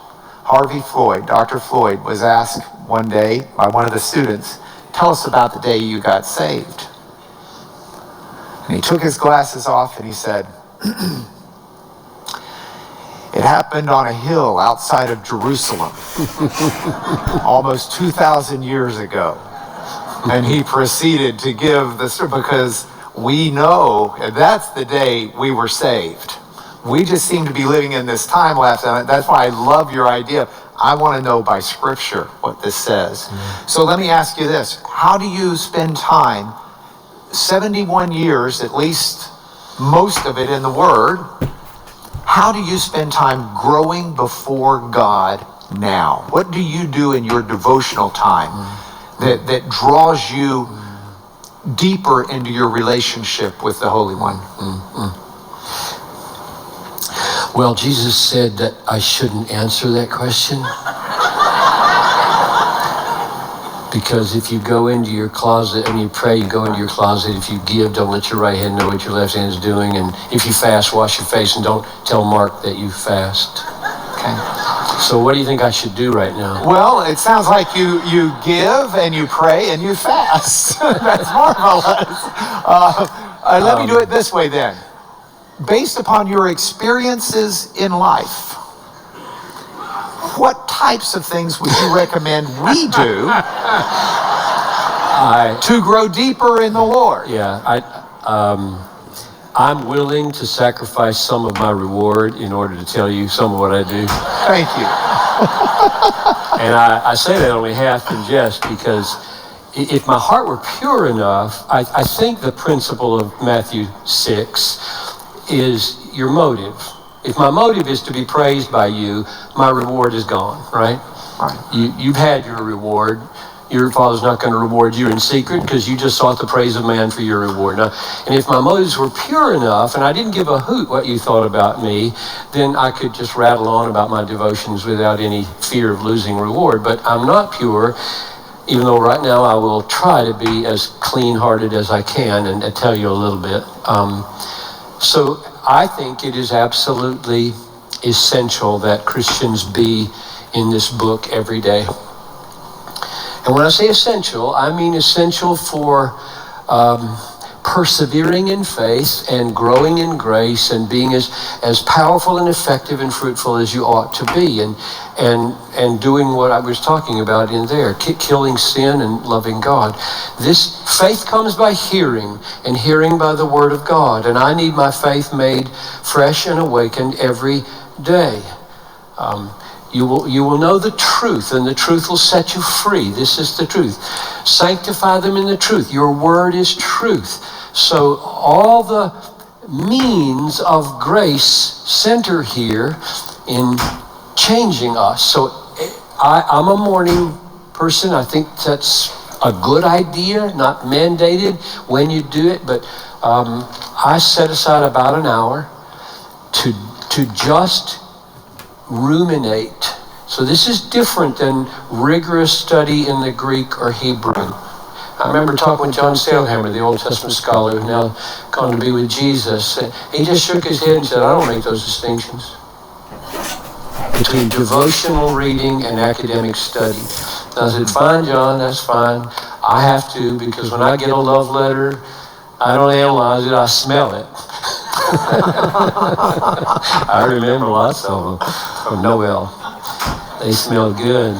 Harvey Floyd, Dr. Floyd, was asked one day by one of the students, tell us about the day you got saved. And he took his glasses off and he said, it happened on a hill outside of Jerusalem, almost 2,000 years ago. And he proceeded to give the story, because we know that's the day we were saved. We just seem to be living in this time lapse. And that's why I love your idea. I want to know by Scripture what this says. So let me ask you this. How do you spend time, 71 years, at least most of it in the Word, how do you spend time growing before God now? What do you do in your devotional time that draws you deeper into your relationship with the Holy One? Well, Jesus said that I shouldn't answer that question. Because if you go into your closet and you pray, you go into your closet. If you give, don't let your right hand know what your left hand is doing. And if you fast, wash your face and don't tell Mark that you fast. Okay. So what do you think I should do right now? Well, it sounds like you give and you pray and you fast. That's marvelous. Let me do it this way then. Based upon your experiences in life, what types of things would you recommend we do to grow deeper in the Lord? Yeah, I'm willing to sacrifice some of my reward in order to tell you some of what I do. Thank you. And I say that only half in jest, because if my heart were pure enough, I think the principle of Matthew 6 is your motive. If my motive is to be praised by you, my reward is gone, right? You've had your reward. Your Father's not going to reward you in secret because you just sought the praise of man for your reward. Now, and if my motives were pure enough and I didn't give a hoot what you thought about me, then I could just rattle on about my devotions without any fear of losing reward. But I'm not pure, even though right now I will try to be as clean-hearted as I can and tell you a little bit. So I think it is absolutely essential that Christians be in this book every day. And when I say essential, I mean essential for persevering in faith and growing in grace and being as powerful and effective and fruitful as you ought to be, and doing what I was talking about in there, killing sin and loving God. This faith comes by hearing, and hearing by the Word of God, and I need my faith made fresh and awakened every day. You will know the truth, and the truth will set you free. This is the truth. Sanctify them in the truth. Your word is truth. So all the means of grace center here in changing us. So I'm a morning person. I think that's a good idea, not mandated when you do it, but I set aside about an hour to just ruminate. So this is different than rigorous study in the Greek or Hebrew. I remember talking with John Sailhammer, the Old Testament scholar who's now gone to be with Jesus. He just shook his head and said, I don't make those distinctions between devotional reading and academic study. And I said, fine, John, that's fine. I have to, because when I get a love letter, I don't analyze it, I smell it. I remember lots of them from Noel. They smell good.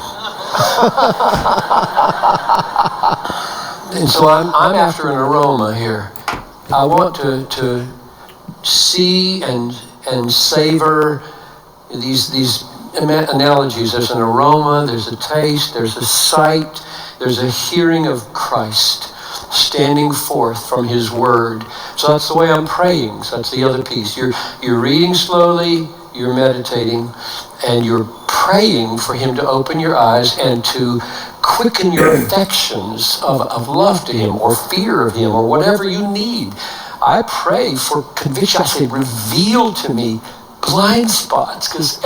And so I'm after an aroma here. I want to see and savor these analogies. There's an aroma, there's a taste, there's a sight, there's a hearing of Christ standing forth from his word. So that's the way I'm praying. So that's the other piece. You're reading slowly, you're meditating, and you're praying for him to open your eyes and to quicken your affections of love to him or fear of him or whatever you need. I pray for conviction. I say, reveal to me blind spots, because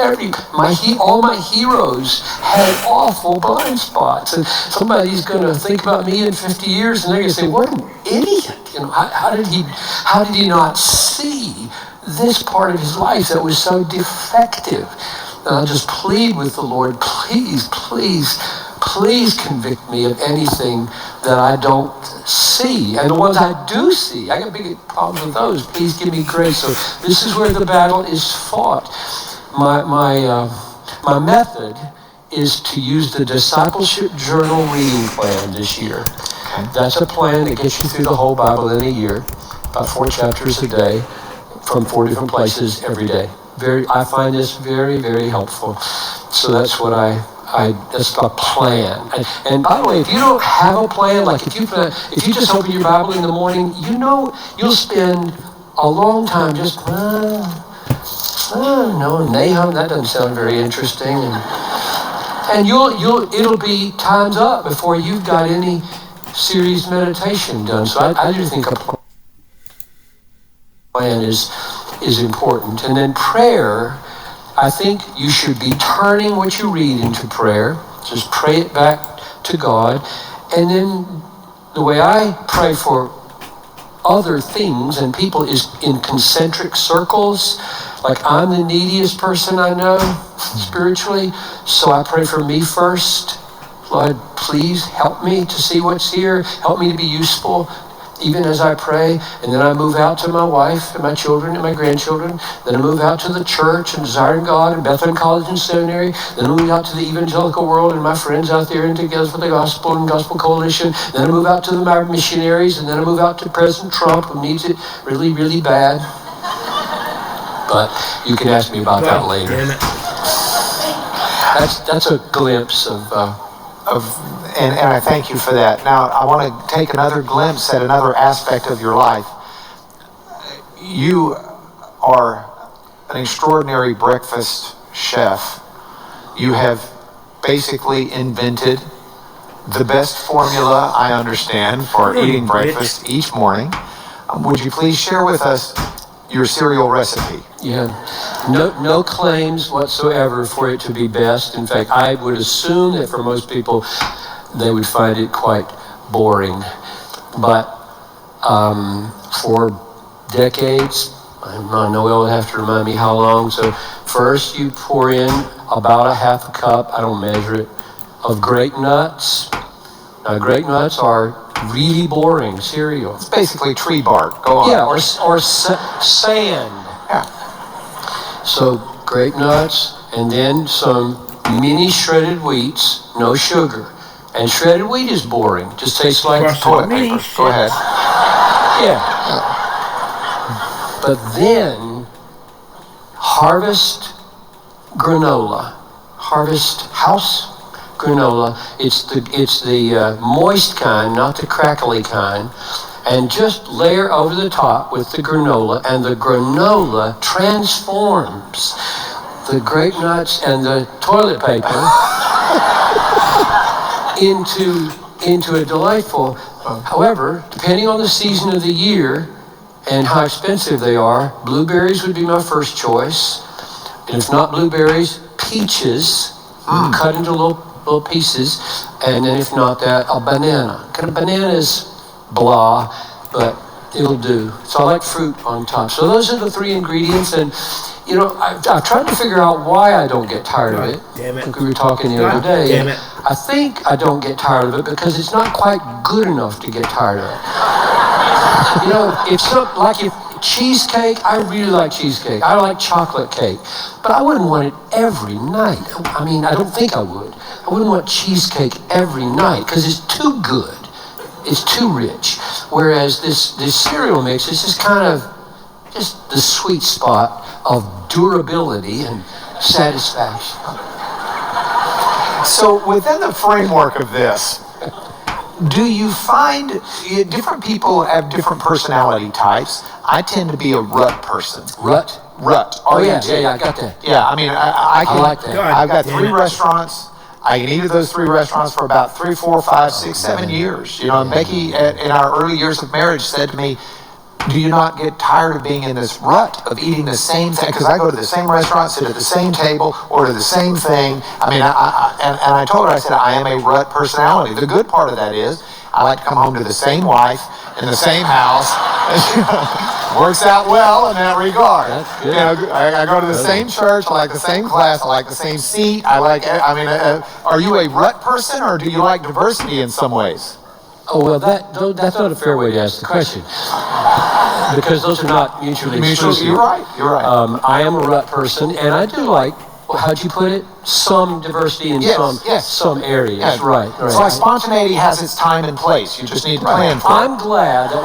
all my heroes had awful blind spots, and somebody's going to think about me in 50 years, and they're going to say, "What an idiot! You know, how did he not see this part of his life that was so defective?" And I'll just plead with the Lord, please, please, please convict me of anything that I don't see. And the ones I do see, I got big problems with those. Please give me grace. So this is where the battle is fought. My method is to use the discipleship journal reading plan this year. That's a plan that gets you through the whole Bible in a year, about 4 chapters a day, from 4 different places every day. I find this very, very helpful. So that's what that's a plan. And by the way, if you don't have a plan, like if you just open your Bible in the morning, you'll spend a long time just, Nahum, that doesn't sound very interesting. And it'll be time's up before you've got any serious meditation done. So I do think a plan is important. And then prayer, I think you should be turning what you read into prayer. Just pray it back to God. And then the way I pray for other things and people is in concentric circles. Like, I'm the neediest person I know spiritually, so I pray for me first. Lord, please help me to see what's here. Help me to be useful, even as I pray. And then I move out to my wife and my children and my grandchildren. Then I move out to the church and Desiring God and Bethlehem College and Seminary. Then I move out to the evangelical world and my friends out there and Together for the Gospel and Gospel Coalition. Then I move out to my missionaries, and then I move out to President Trump, who needs it really, really bad. But you can ask me about that later. That's a glimpse and I thank you for that. Now, I want to take another glimpse at another aspect of your life. You are an extraordinary breakfast chef. You have basically invented the best formula, I understand, for eating breakfast each morning. Would you please share with us your cereal recipe? Yeah, no claims whatsoever for it to be best. In fact, I would assume that for most people, they would find it quite boring. But for decades, Noel would have to remind me how long. So first you pour in about a half a cup, I don't measure it, of grape nuts. Now, grape nuts are really boring cereal. It's basically tree bark. Go on. Yeah, or sand. Yeah. So grape nuts, and then some mini shredded wheats, no sugar. And shredded wheat is boring. Just tastes like toilet paper. Go ahead. Yeah. But then Harvest granola, Harvest House granola. It's the moist kind, not the crackly kind. And just layer over the top with the granola, and the granola transforms the grape nuts and the toilet paper into a delightful. However, depending on the season of the year and how expensive they are, blueberries would be my first choice. And if not blueberries, peaches, cut into little pieces, and then if not that, a banana. Kind of banana is blah, but it'll do. So I like fruit on top. So those are the 3 ingredients, and you know, I've tried to figure out why I don't get tired of it. Damn it. I think we were talking the other day. Damn it. I think I don't get tired of it because it's not quite good enough to get tired of it. You know, it's not like if cheesecake, I really like cheesecake. I like chocolate cake, but I wouldn't want it every night. I mean, I don't think I would. I wouldn't want cheesecake every night because it's too good. It's too rich. Whereas this cereal mix is just kind of just the sweet spot of durability and satisfaction. So within the framework of this, do you find different people have different personality types? I tend to be a rut person. Rut? Rut. Oh yeah, I got that. Yeah, I mean, I can. I like that. I've got God 3 damn it. restaurants. I can eat at those 3 restaurants for about 3, 4, 5, 6, 7 years. You know, and Becky, in our early years of marriage, said to me, do you not get tired of being in this rut of eating the same thing? Because I go to the same restaurant, sit at the same table, order the same thing. I mean, and I told her, I said, I am a rut personality. The good part of that is I like to come home to the same wife in the same house. Works out well in that regard. That's good. You know, I go to the same church, I like the same class, I like the same seat. Are you a rut person or do you like diversity in some ways? Oh, well, that's not a fair way to ask the question. Because those are not mutually exclusive. You're right, you're right. I am a rut person, and I do like, how'd you put it? Some diversity in some areas. Yes. Right. It's like spontaneity has its time and place. You just need to plan for it. I'm glad that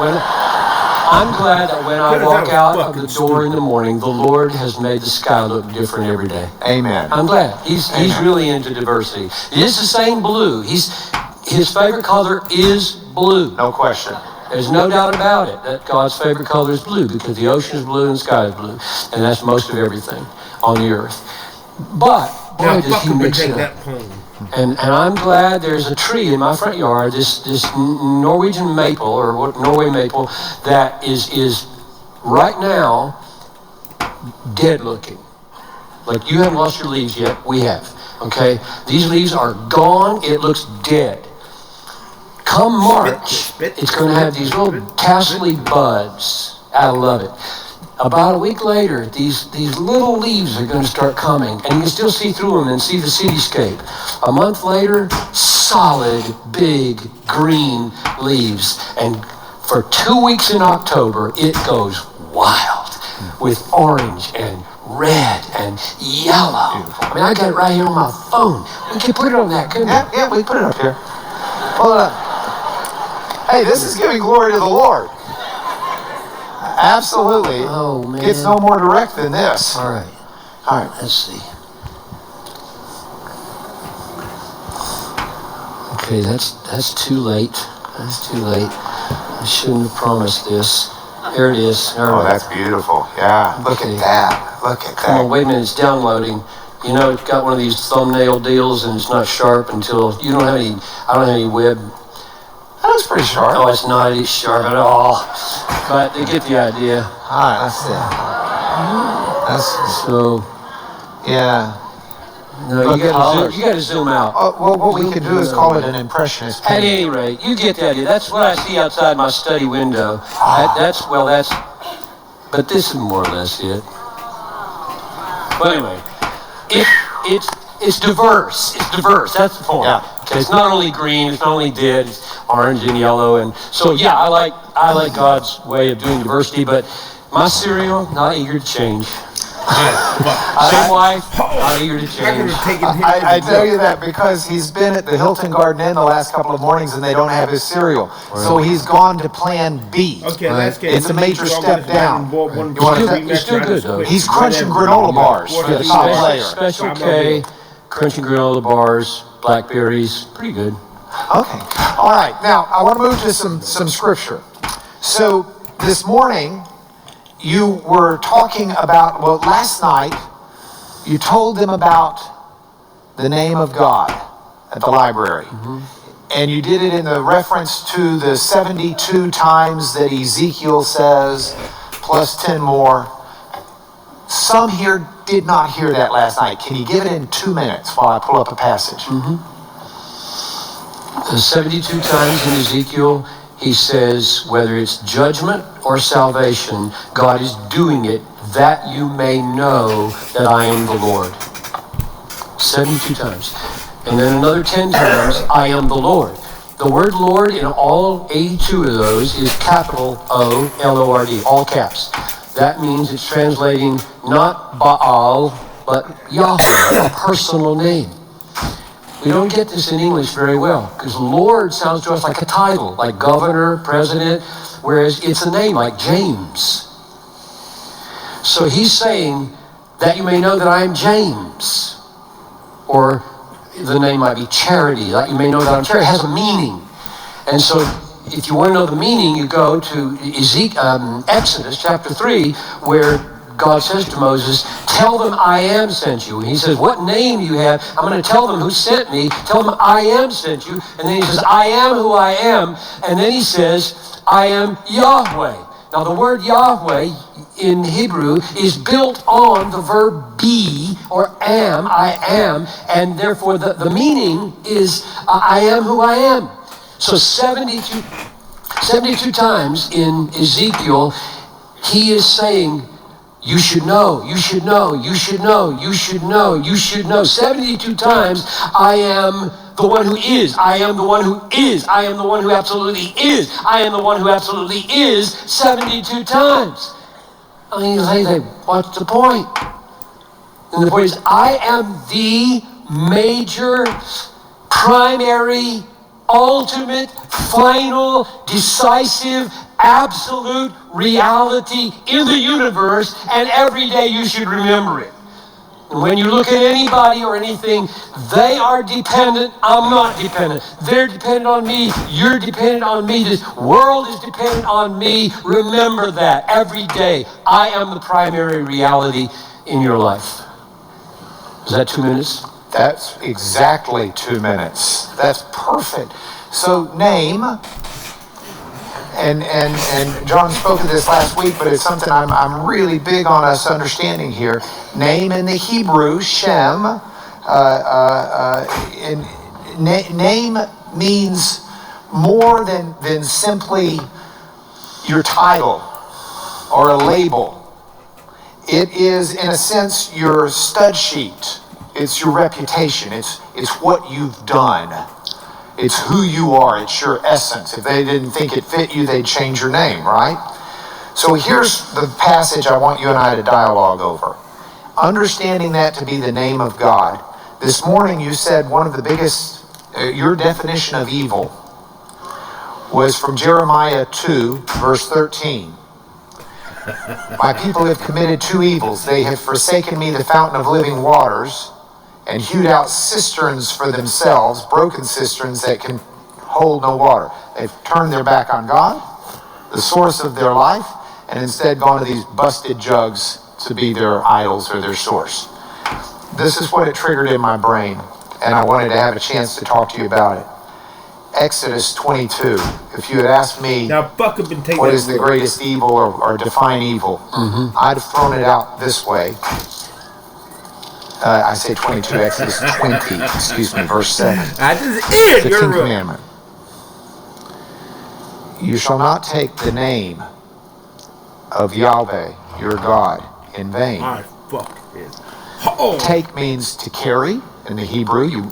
when I walk out of the door in the morning, the Lord has made the sky look different every day. Amen. I'm glad. He's really into diversity. It is the same blue. His favorite color is blue. No question. There's no doubt about it that God's favorite color is blue because the ocean is blue and the sky is blue. And that's most of everything on the earth. But, boy, Now, does he fucking mix take it up. that poem. And I'm glad there's a tree in my front yard, this Norwegian maple, or what Norway maple, that is right now dead looking. Like you haven't lost your leaves yet, we have. Okay? These leaves are gone, it looks dead. Come March, it's going to have these little tassely buds. I love it. About a week later, these little leaves are going to start coming, and you can still see through them and see the cityscape. A month later, solid, big, green leaves. And for 2 weeks in October, it goes wild with orange and red and yellow. I mean, I got it right here on my phone. We can put it on that, couldn't we? Yeah, we put it up here. Hold on. Hey, this is giving glory to the Lord. Absolutely. Oh, man. It's no more direct than this. All right. All right. Let's see. Okay, that's too late. That's too late. I shouldn't have promised this. Here it is. All Oh, right. that's beautiful. Yeah. Look Okay. at that. Look at Come on, that. wait a minute. It's downloading. You know, it's got one of these thumbnail deals, and it's not sharp until you don't have any. I don't have any web. That looks pretty sharp. Oh, it's not as sharp at all. But they get the idea. All right, let's see. That's, So, yeah. no, Look, you colors. got to zoom out. Well, what we can do is call it an impressionist At painting. any rate, you get the idea. That's what I see outside my study window. But this is more or less it. But anyway, it's diverse. It's diverse. That's the point. Yeah. Okay, it's not only green, it's not only dead, it's orange and yellow, and so yeah, I like God's way of doing diversity. But my cereal, not eager to change. Same wife, not eager to I could change. have taken him. I tell you that because he's been at the Hilton Garden Inn the last couple of mornings and they don't have his cereal. So he's gone to plan B. Okay, last game. It's a major step down. You're still good, though. He's crunching granola bars for the top player. Special K, crunching granola bars, blackberries, pretty good. Okay. All right. Now, I want to move to some scripture. So this morning, you were talking about, well, last night, you told them about the name of God at the library. And you did it in the reference to the 72 times that Ezekiel says, plus 10 more. Some here did not hear that last night. Can you give it in 2 minutes while I pull up a passage? 72 times in Ezekiel, he says, whether it's judgment or salvation, God is doing it that you may know that I am the Lord. 72 times. And then another 10 times, I am the Lord. The word Lord in all 82 of those is capital O-L-O-R-D, all caps. That means it's translating not Baal, but Yahweh, a personal name. We don't get this in English very well, because Lord sounds to us like a title, like governor, president, whereas it's a name like James. So he's saying that you may know that I am James. Or the name might be Charity, that you may know that I'm Charity. It has a meaning. And so if you want to know the meaning, you go to Exodus chapter 3, where God says to Moses, tell them I am sent you. And he says, what name you have? I'm going to tell them who sent me. Tell them I am sent you. And then he says, I am who I am. And then he says, I am Yahweh. Now the word Yahweh in Hebrew is built on the verb be, or am, I am, and therefore the meaning is I am who I am. So 72 times in Ezekiel, he is saying, you should know, you should know, you should know, you should know, you should know. 72 times, I am the one who is. I am the one who is. I am the one who absolutely is. I am the one who absolutely is 72 times. I mean, what's the point? And the point is, I am the major, primary, ultimate, final, decisive, absolute reality in the universe, and every day you should remember it. And when you look at anybody or anything, they are dependent. I'm not dependent. They're dependent on me. You're dependent on me. This world is dependent on me. Remember that every day. I am the primary reality in your life. Is that 2 minutes? That's exactly 2 minutes. That's perfect. So name, and John spoke of this last week, but it's something I'm really big on us understanding here. Name in the Hebrew, Shem, name means more than simply your title or a label. It is, in a sense, your stud sheet. It's your reputation. It's what you've done. It's who you are. It's your essence. If they didn't think it fit you, they'd change your name, right? So here's the passage I want you and I to dialogue over. Understanding that to be the name of God. This morning you said one of the biggest, your definition of evil was from Jeremiah 2, verse 13. My people have committed two evils. They have forsaken me, the fountain of living waters, and hewed out cisterns for themselves, broken cisterns that can hold no water. They've turned their back on God, the source of their life, and instead gone to these busted jugs to be their idols or their source. This is what it triggered in my brain, and I wanted to have a chance to talk to you about it. Exodus 22. If you had asked me what is the greatest evil or define evil, I'd have thrown it out this way. I say 22, Exodus 20, verse 7. I just aired your 15th commandment. You shall not take the name of Yahweh, your God, in vain. My fuck is. Take means to carry in the Hebrew. You